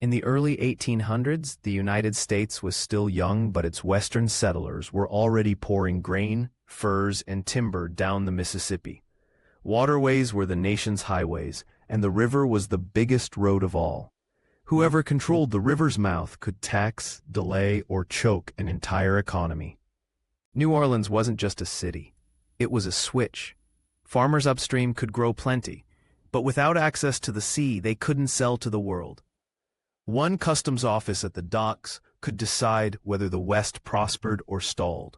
In the early 1800s, the United States was still young, but its western settlers were already pouring grain, furs, and timber down the Mississippi. Waterways were the nation's highways, and the river was the biggest road of all. Whoever controlled the river's mouth could tax, delay, or choke an entire economy. New Orleans wasn't just a city. It was a switch. Farmers upstream could grow plenty, but without access to the sea, they couldn't sell to the world. One customs office at the docks could decide whether the West prospered or stalled.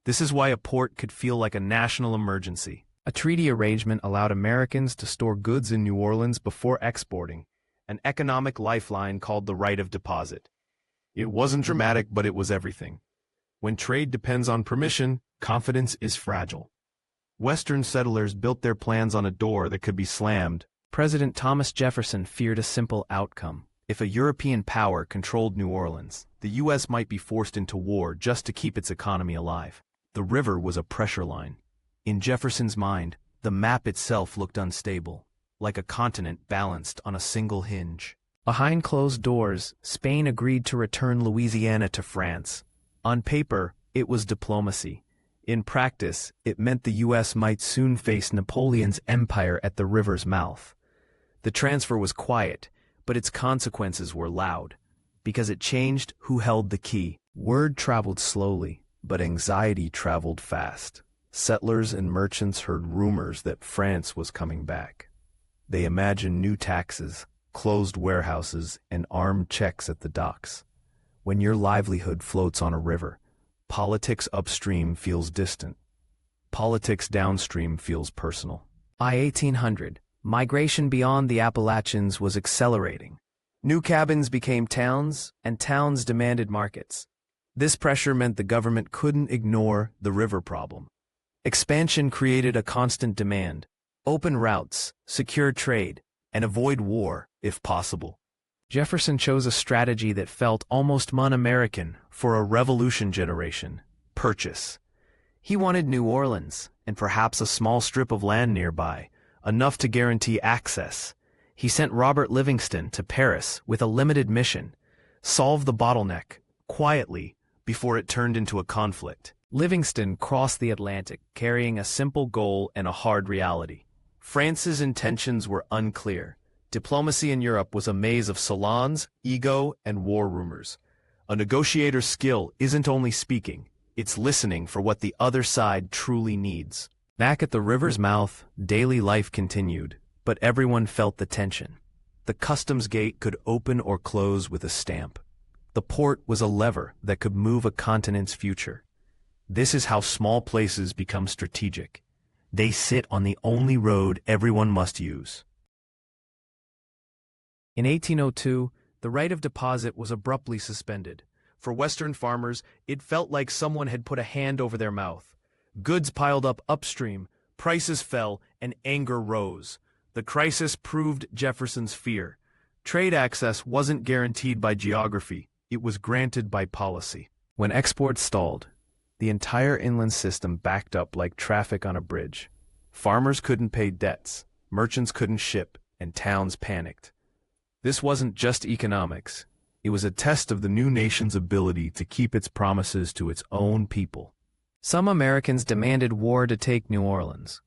This is why a port could feel like a national emergency. A treaty arrangement allowed Americans to store goods in New Orleans before exporting, an economic lifeline called the right of deposit. It wasn't dramatic, but it was everything. When trade depends on permission, confidence is fragile. Western settlers built their plans on a door that could be slammed. President Thomas Jefferson feared a simple outcome. If a European power controlled New Orleans, the U.S. might be forced into war just to keep its economy alive. The river was a pressure line. In Jefferson's mind, the map itself looked unstable, like a continent balanced on a single hinge. Behind closed doors, Spain agreed to return Louisiana to France. On paper, it was diplomacy. In practice, it meant the U.S. might soon face Napoleon's empire at the river's mouth. The transfer was quiet, but its consequences were loud, because it changed who held the key. Word traveled slowly, but anxiety traveled fast. Settlers and merchants heard rumors that France was coming back. They imagined new taxes, closed warehouses, and armed checks at the docks. When your livelihood floats on a river, politics upstream feels distant. Politics downstream feels personal. By 1800, migration beyond the Appalachians was accelerating. New cabins became towns, and towns demanded markets. This pressure meant the government couldn't ignore the river problem. Expansion created a constant demand: open routes, secure trade, and avoid war, if possible. Jefferson chose a strategy that felt almost un-American for a Revolution generation: purchase. He wanted New Orleans, and perhaps a small strip of land nearby, enough to guarantee access. He sent Robert Livingston to Paris with a limited mission: solve the bottleneck, quietly, before it turned into a conflict. Livingston crossed the Atlantic, carrying a simple goal and a hard reality. France's intentions were unclear. Diplomacy in Europe was a maze of salons, ego, and war rumors. A negotiator's skill isn't only speaking, it's listening for what the other side truly needs. Back at the river's mouth, daily life continued, but everyone felt the tension. The customs gate could open or close with a stamp. The port was a lever that could move a continent's future. This is how small places become strategic. They sit on the only road everyone must use. In 1802, the right of deposit was abruptly suspended. For Western farmers, it felt like someone had put a hand over their mouth. Goods piled up upstream, prices fell, and anger rose. The crisis proved Jefferson's fear. Trade access wasn't guaranteed by geography, it was granted by policy. When exports stalled, the entire inland system backed up like traffic on a bridge. Farmers couldn't pay debts, merchants couldn't ship, and towns panicked. This wasn't just economics. It was a test of the new nation's ability to keep its promises to its own people. Some Americans demanded war to take New Orleans.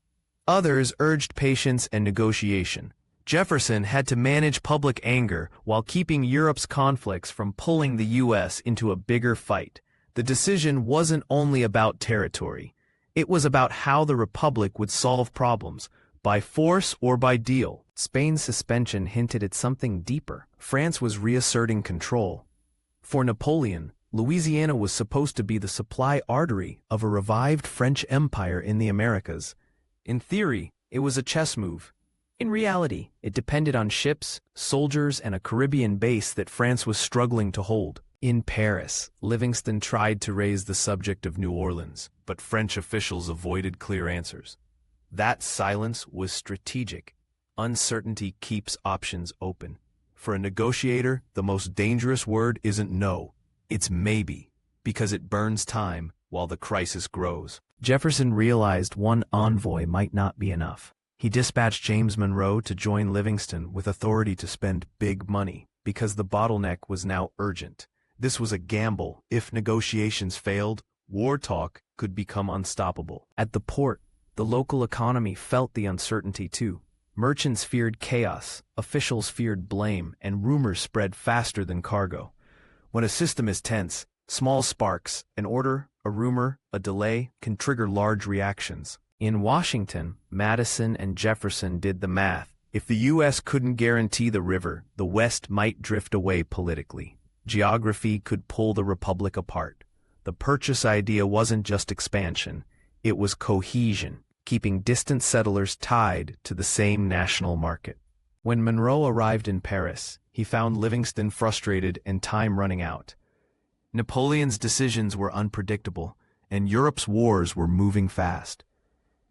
Others urged patience and negotiation. Jefferson had to manage public anger while keeping Europe's conflicts from pulling the U.S. into a bigger fight. The decision wasn't only about territory. It was about how the Republic would solve problems, by force or by deal. Spain's suspension hinted at something deeper. France was reasserting control. For Napoleon, Louisiana was supposed to be the supply artery of a revived French empire in the Americas. In theory, it was a chess move. In reality, it depended on ships, soldiers, and a Caribbean base that France was struggling to hold. In Paris, Livingston tried to raise the subject of New Orleans, but French officials avoided clear answers. That silence was strategic. Uncertainty keeps options open. For a negotiator, the most dangerous word isn't no, it's maybe, because it burns time while the crisis grows. Jefferson realized one envoy might not be enough. He dispatched James Monroe to join Livingston with authority to spend big money. because the bottleneck was now urgent. This was a gamble. If negotiations failed, war talk could become unstoppable. At the port, the local economy felt the uncertainty too. Merchants feared chaos, officials feared blame, and rumors spread faster than cargo. When a system is tense, small sparks, an order, a rumor, a delay, can trigger large reactions. In Washington, Madison and Jefferson did the math. If the U.S. couldn't guarantee the river, the West might drift away politically. Geography could pull the republic apart. The purchase idea wasn't just expansion, it was cohesion, keeping distant settlers tied to the same national market. When Monroe arrived in Paris, he found Livingston frustrated and time running out. Napoleon's decisions were unpredictable, and Europe's wars were moving fast.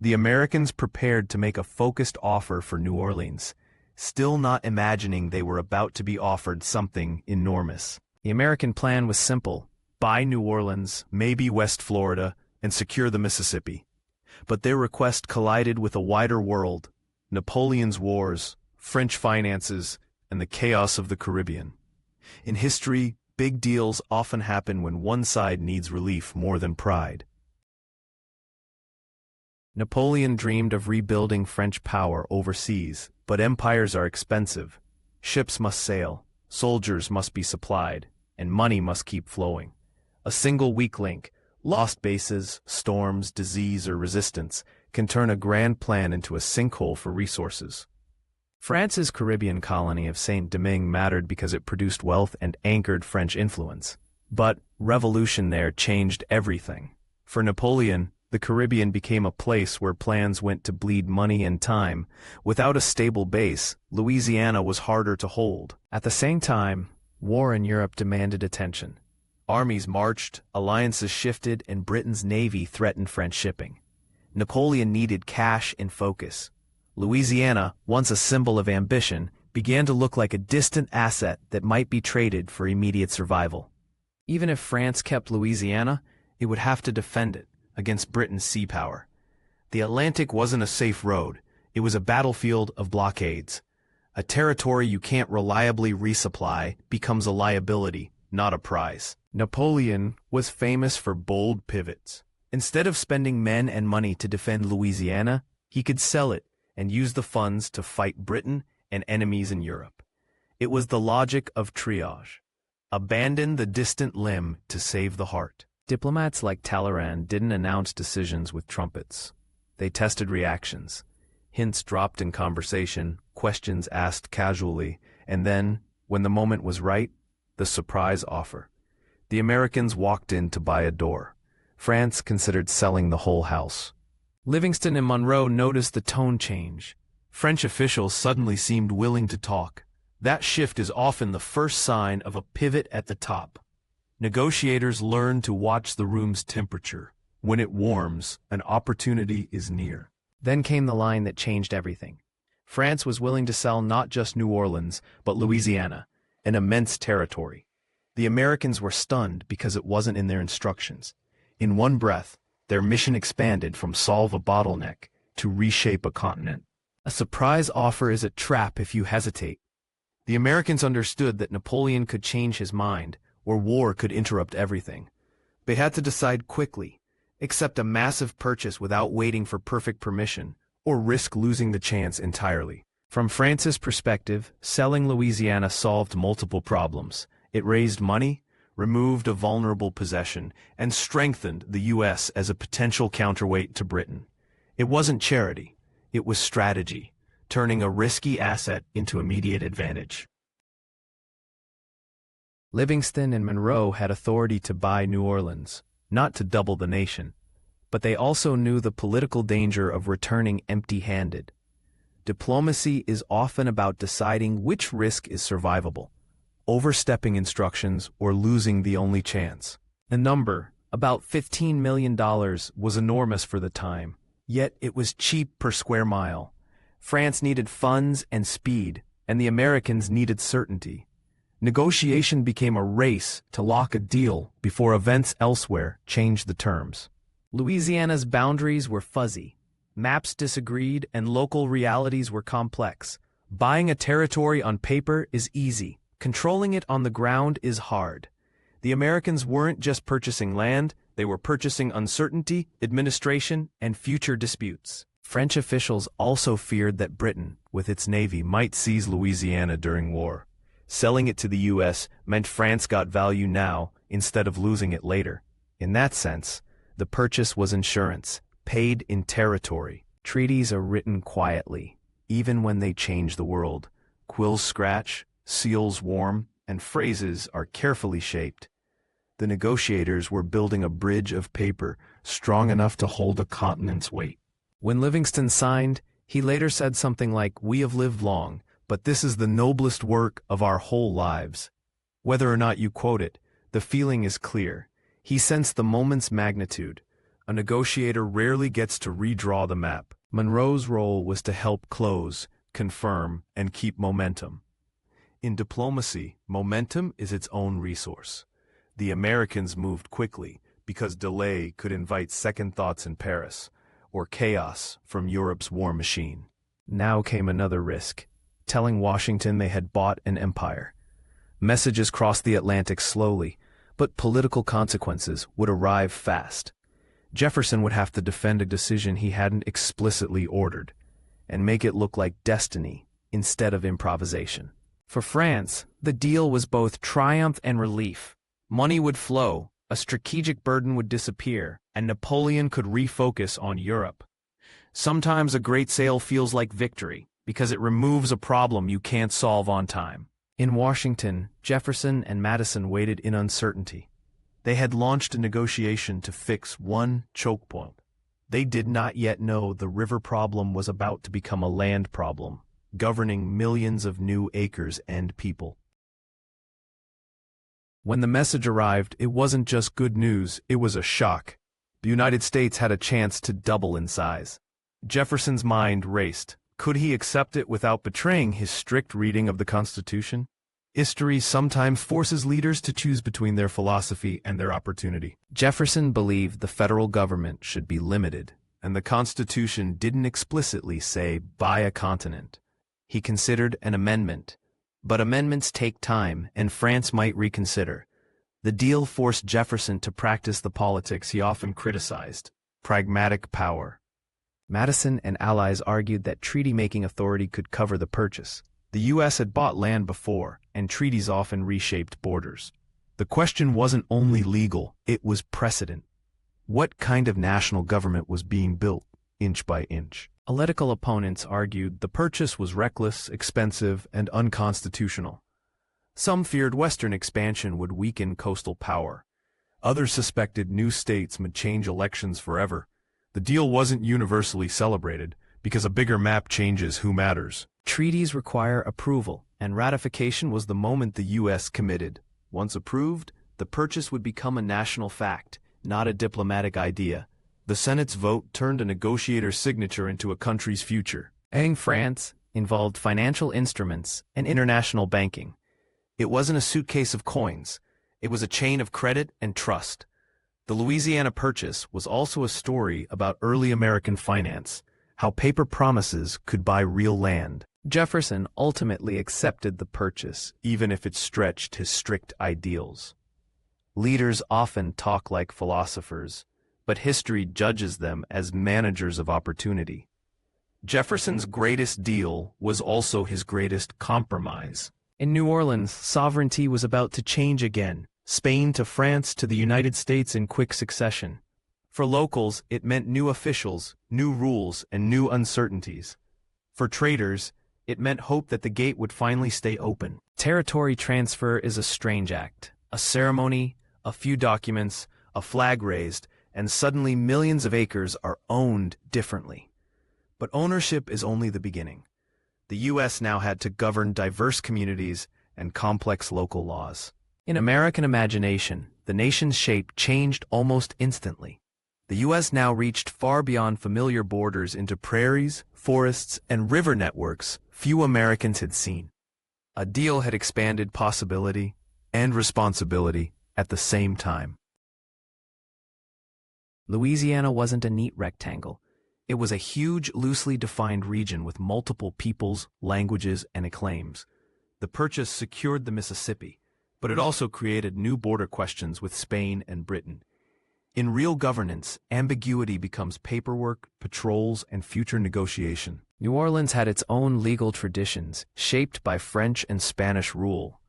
The Americans prepared to make a focused offer for New Orleans, still not imagining they were about to be offered something enormous. The American plan was simple: buy New Orleans, maybe West Florida, and secure the Mississippi. But their request collided with a wider world: Napoleon's wars, French finances, and the chaos of the Caribbean. In history, big deals often happen when one side needs relief more than pride. Napoleon dreamed of rebuilding French power overseas, but empires are expensive. Ships must sail, soldiers must be supplied, and money must keep flowing. A single weak link, lost bases, storms, disease, or resistance, can turn a grand plan into a sinkhole for resources. France's Caribbean colony of Saint-Domingue mattered because it produced wealth and anchored French influence. But revolution there changed everything. For Napoleon, the Caribbean became a place where plans went to bleed money and time. Without a stable base, Louisiana was harder to hold. At the same time, war in Europe demanded attention. Armies marched, alliances shifted, and Britain's navy threatened French shipping. Napoleon needed cash and focus. Louisiana, once a symbol of ambition, began to look like a distant asset that might be traded for immediate survival. Even if France kept Louisiana, it would have to defend it against Britain's sea power. The Atlantic wasn't a safe road, it was a battlefield of blockades. A territory you can't reliably resupply becomes a liability, not a prize. Napoleon was famous for bold pivots. Instead of spending men and money to defend Louisiana, he could sell it and use the funds to fight Britain and enemies in Europe. It was the logic of triage. Abandon the distant limb to save the heart. Diplomats like Talleyrand didn't announce decisions with trumpets. They tested reactions. Hints dropped in conversation, questions asked casually, and then, when the moment was right, the surprise offer. The Americans walked in to buy a door. France considered selling the whole house. Livingston and Monroe noticed the tone change. French officials suddenly seemed willing to talk. That shift is often the first sign of a pivot at the top. Negotiators learn to watch the room's temperature. When it warms, an opportunity is near. Then came the line that changed everything. France was willing to sell not just New Orleans, but Louisiana, an immense territory. The Americans were stunned because it wasn't in their instructions. In one breath, their mission expanded from solve a bottleneck to reshape a continent. A surprise offer is a trap if you hesitate. The Americans understood that Napoleon could change his mind, or war could interrupt everything. They had to decide quickly: accept a massive purchase without waiting for perfect permission, or risk losing the chance entirely. From France's perspective, selling Louisiana solved multiple problems. It raised money, removed a vulnerable possession, and strengthened the U.S. as a potential counterweight to Britain. It wasn't charity, it was strategy, turning a risky asset into immediate advantage. Livingston and Monroe had authority to buy New Orleans, not to double the nation, but they also knew the political danger of returning empty-handed. Diplomacy is often about deciding which risk is survivable, overstepping instructions or losing the only chance. The number, about $15 million, was enormous for the time, yet it was cheap per square mile. France needed funds and speed, and the Americans needed certainty. Negotiation became a race to lock a deal before events elsewhere changed the terms. Louisiana's boundaries were fuzzy. Maps disagreed and local realities were complex. Buying a territory on paper is easy. Controlling it on the ground is hard. The Americans weren't just purchasing land, they were purchasing uncertainty, administration, and future disputes. French officials also feared that Britain, with its navy, might seize Louisiana during war. Selling it to the U.S. meant France got value now instead of losing it later. In that sense, the purchase was insurance, paid in territory. Treaties are written quietly, even when they change the world. Quills scratch, seals warm, and phrases are carefully shaped. The negotiators were building a bridge of paper strong enough to hold a continent's weight. When Livingston signed, he later said something like, "We have lived long, but this is the noblest work of our whole lives." Whether or not you quote it, the feeling is clear. He sensed the moment's magnitude. A negotiator rarely gets to redraw the map. Monroe's role was to help close, confirm, and keep momentum. In diplomacy, momentum is its own resource. The Americans moved quickly because delay could invite second thoughts in Paris, or chaos from Europe's war machine. Now came another risk, telling Washington they had bought an empire. Messages crossed the Atlantic slowly, but political consequences would arrive fast. Jefferson would have to defend a decision he hadn't explicitly ordered, and make it look like destiny instead of improvisation. For France, the deal was both triumph and relief. Money would flow, a strategic burden would disappear, and Napoleon could refocus on Europe. Sometimes a great sale feels like victory, because it removes a problem you can't solve on time. In Washington, Jefferson and Madison waited in uncertainty. They had launched a negotiation to fix one choke point. They did not yet know the river problem was about to become a land problem, governing millions of new acres and people. When the message arrived, it wasn't just good news, it was a shock. The United States had a chance to double in size. Jefferson's mind raced. Could he accept it without betraying his strict reading of the Constitution? History sometimes forces leaders to choose between their philosophy and their opportunity. Jefferson believed the federal government should be limited, and the Constitution didn't explicitly say buy a continent. He considered an amendment. But amendments take time, and France might reconsider. The deal forced Jefferson to practice the politics he often criticized: pragmatic power. Madison and allies argued that treaty-making authority could cover the purchase. The U.S. had bought land before, and treaties often reshaped borders. The question wasn't only legal, it was precedent. What kind of national government was being built, inch by inch? Political opponents argued the purchase was reckless, expensive, and unconstitutional. Some feared Western expansion would weaken coastal power. Others suspected new states would change elections forever. The deal wasn't universally celebrated, because a bigger map changes who matters. Treaties require approval, and ratification was the moment the U.S. committed. Once approved, the purchase would become a national fact, not a diplomatic idea. The Senate's vote turned a negotiator's signature into a country's future. In France, involved financial instruments and international banking. It wasn't a suitcase of coins. It was a chain of credit and trust. The Louisiana Purchase was also a story about early American finance, how paper promises could buy real land. Jefferson ultimately accepted the purchase, even if it stretched his strict ideals. Leaders often talk like philosophers, but history judges them as managers of opportunity. Jefferson's greatest deal was also his greatest compromise. In New Orleans, sovereignty was about to change again, Spain to France to the United States in quick succession. For locals, it meant new officials, new rules, and new uncertainties. For traders, it meant hope that the gate would finally stay open. Territory transfer is a strange act. A ceremony, a few documents, a flag raised, and suddenly millions of acres are owned differently. But ownership is only the beginning. The U.S. now had to govern diverse communities and complex local laws. In American imagination, the nation's shape changed almost instantly. The U.S. now reached far beyond familiar borders into prairies, forests, and river networks few Americans had seen. A deal had expanded possibility and responsibility at the same time. Louisiana wasn't a neat rectangle. It was a huge, loosely defined region with multiple peoples, languages, and claims. The purchase secured the Mississippi, but it also created new border questions with Spain and Britain. In real governance, ambiguity becomes paperwork, patrols, and future negotiation. New Orleans had its own legal traditions, shaped by French and Spanish rule.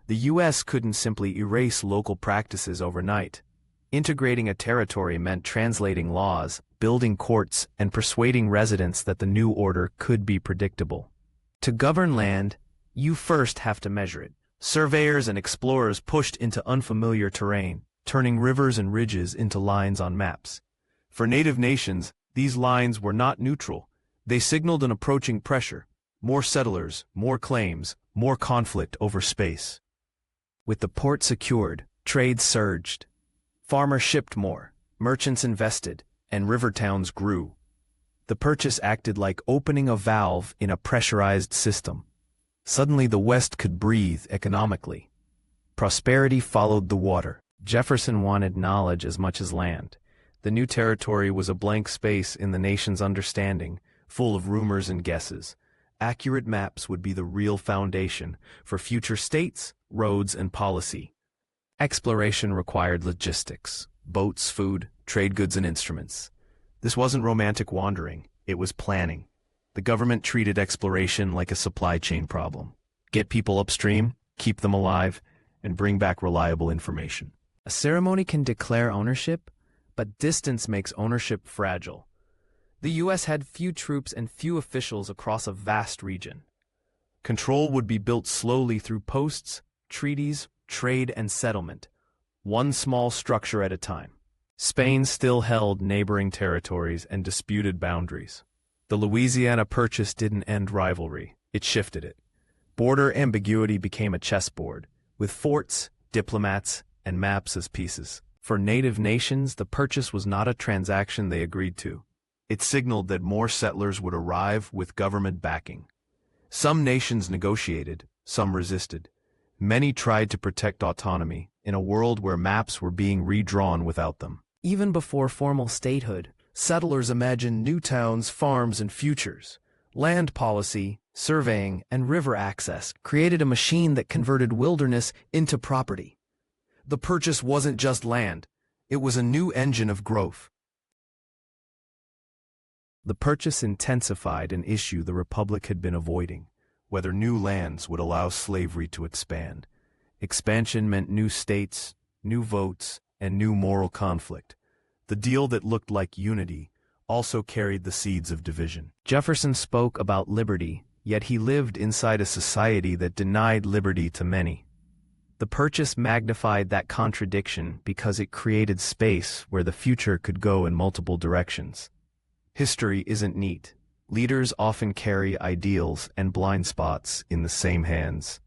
The U.S. couldn't simply erase local practices overnight. Integrating a territory meant translating laws, building courts, and persuading residents that the new order could be predictable. To govern land, you first have to measure it. Surveyors and explorers pushed into unfamiliar terrain, turning rivers and ridges into lines on maps. For native nations, these lines were not neutral. They signaled an approaching pressure: more settlers, more claims, more conflict over space. With the port secured, trade surged. Farmers shipped more, merchants invested, and river towns grew. The purchase acted like opening a valve in a pressurized system. Suddenly the West could breathe economically. Prosperity followed the water. Jefferson wanted knowledge as much as land. The new territory was a blank space in the nation's understanding, full of rumors and guesses. Accurate maps would be the real foundation for future states, roads, and policy. Exploration required logistics: boats, food, trade goods, and instruments. This wasn't romantic wandering, it was planning. The government treated exploration like a supply chain problem. Get people upstream, keep them alive, and bring back reliable information. A ceremony can declare ownership, but distance makes ownership fragile. The U.S. had few troops and few officials across a vast region. Control would be built slowly through posts, treaties, trade, and settlement, one small structure at a time. Spain still held neighboring territories and disputed boundaries. The Louisiana Purchase didn't end rivalry, it shifted it. Border ambiguity became a chessboard, with forts, diplomats, and maps as pieces. For native nations, the purchase was not a transaction they agreed to. It signaled that more settlers would arrive with government backing. Some nations negotiated, some resisted. Many tried to protect autonomy in a world where maps were being redrawn without them. Even before formal statehood, settlers imagined new towns, farms, and futures. Land policy, surveying, and river access created a machine that converted wilderness into property. The purchase wasn't just land, it was a new engine of growth. The purchase intensified an issue the Republic had been avoiding: whether new lands would allow slavery to expand. Expansion meant new states, new votes, and new moral conflict. The deal that looked like unity also carried the seeds of division. Jefferson spoke about liberty, yet he lived inside a society that denied liberty to many. The purchase magnified that contradiction because it created space where the future could go in multiple directions. History isn't neat. Leaders often carry ideals and blind spots in the same hands.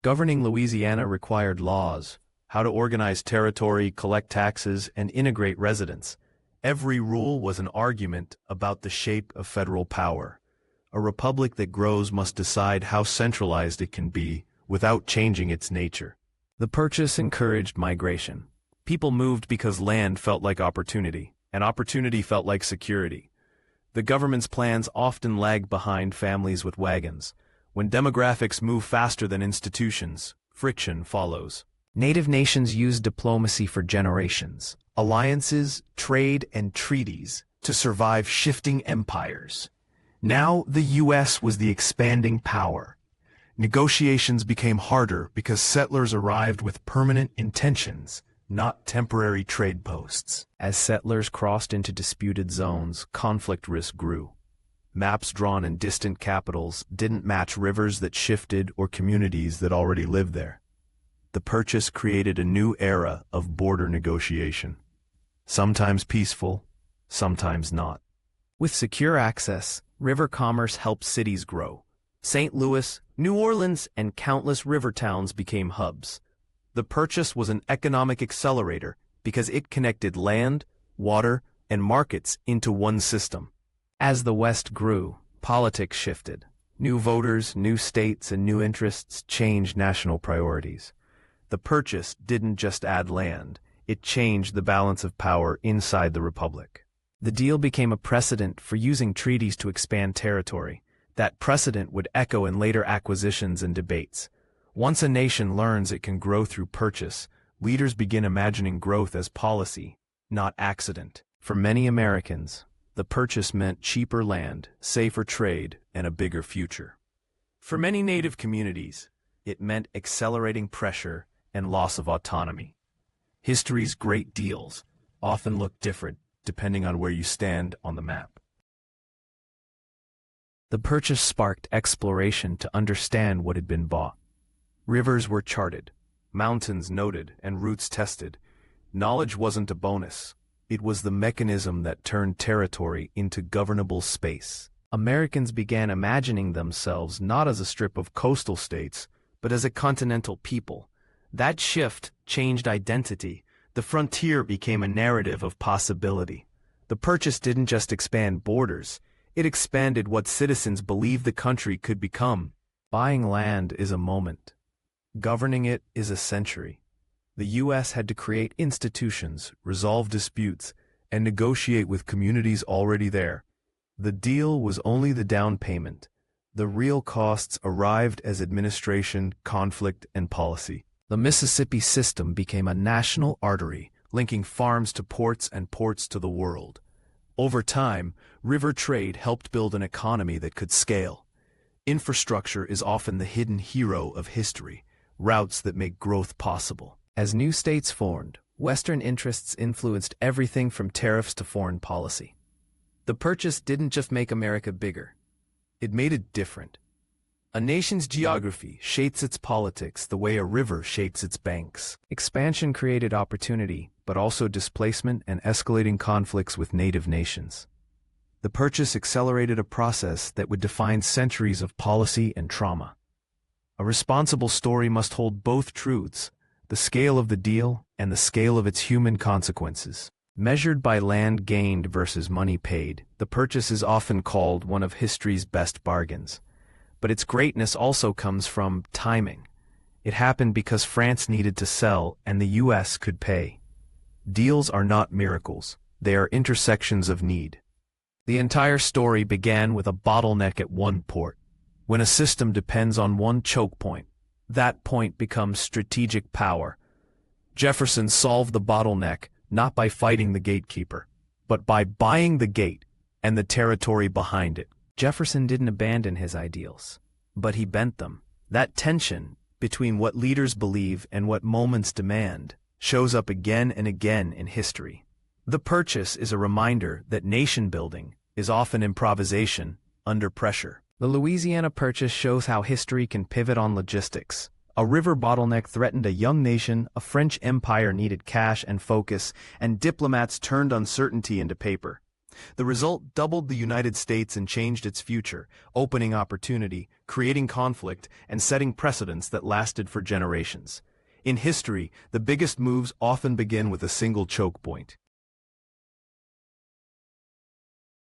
Governing Louisiana required laws: how to organize territory, collect taxes, and integrate residents. Every rule was an argument about the shape of federal power. A republic that grows must decide how centralized it can be without changing its nature. The purchase encouraged migration. People moved because land felt like opportunity, and opportunity felt like security. The government's plans often lagged behind families with wagons. When demographics move faster than institutions, friction follows. Native nations used diplomacy for generations: alliances, trade, and treaties to survive shifting empires. Now the U.S. was the expanding power. Negotiations became harder because settlers arrived with permanent intentions, not temporary trade posts. As settlers crossed into disputed zones, conflict risk grew. Maps drawn in distant capitals didn't match rivers that shifted or communities that already lived there. The purchase created a new era of border negotiation. Sometimes peaceful, sometimes not. With secure access, river commerce helped cities grow. St. Louis, New Orleans, and countless river towns became hubs. The purchase was an economic accelerator because it connected land, water, and markets into one system. As the West grew, politics shifted. New voters, new states, and new interests changed national priorities. The purchase didn't just add land, it changed the balance of power inside the Republic. The deal became a precedent for using treaties to expand territory. That precedent would echo in later acquisitions and debates. Once a nation learns it can grow through purchase, leaders begin imagining growth as policy, not accident. For many Americans, the purchase meant cheaper land, safer trade, and a bigger future. For many Native communities, it meant accelerating pressure and loss of autonomy. History's great deals often look different depending on where you stand on the map. The purchase sparked exploration to understand what had been bought. Rivers were charted, mountains noted, and routes tested. Knowledge wasn't a bonus. It was the mechanism that turned territory into governable space. Americans began imagining themselves not as a strip of coastal states, but as a continental people. That shift changed identity. The frontier became a narrative of possibility. The purchase didn't just expand borders, it expanded what citizens believed the country could become. Buying land is a moment. Governing it is a century. The U.S. had to create institutions, resolve disputes, and negotiate with communities already there. The deal was only the down payment. The real costs arrived as administration, conflict, and policy. The Mississippi system became a national artery, linking farms to ports and ports to the world. Over time, river trade helped build an economy that could scale. Infrastructure is often the hidden hero of history, routes that make growth possible. As new states formed, Western interests influenced everything from tariffs to foreign policy. The purchase didn't just make America bigger, it made it different. A nation's geography shapes its politics the way a river shapes its banks. Expansion created opportunity, but also displacement and escalating conflicts with native nations. The purchase accelerated a process that would define centuries of policy and trauma. A responsible story must hold both truths, the scale of the deal and the scale of its human consequences. Measured by land gained versus money paid, the purchase is often called one of history's best bargains. But its greatness also comes from timing. It happened because France needed to sell and the U.S. could pay. Deals are not miracles, they are intersections of need. The entire story began with a bottleneck at one port. When a system depends on one choke point, that point becomes strategic power. Jefferson solved the bottleneck not by fighting the gatekeeper, but by buying the gate and the territory behind it. Jefferson didn't abandon his ideals, but he bent them. That tension between what leaders believe and what moments demand shows up again and again in history. The purchase is a reminder that nation-building is often improvisation under pressure. The Louisiana Purchase shows how history can pivot on logistics. A river bottleneck threatened a young nation, a French empire needed cash and focus, and diplomats turned uncertainty into paper. The result doubled the United States and changed its future, opening opportunity, creating conflict, and setting precedents that lasted for generations. In history, the biggest moves often begin with a single choke point.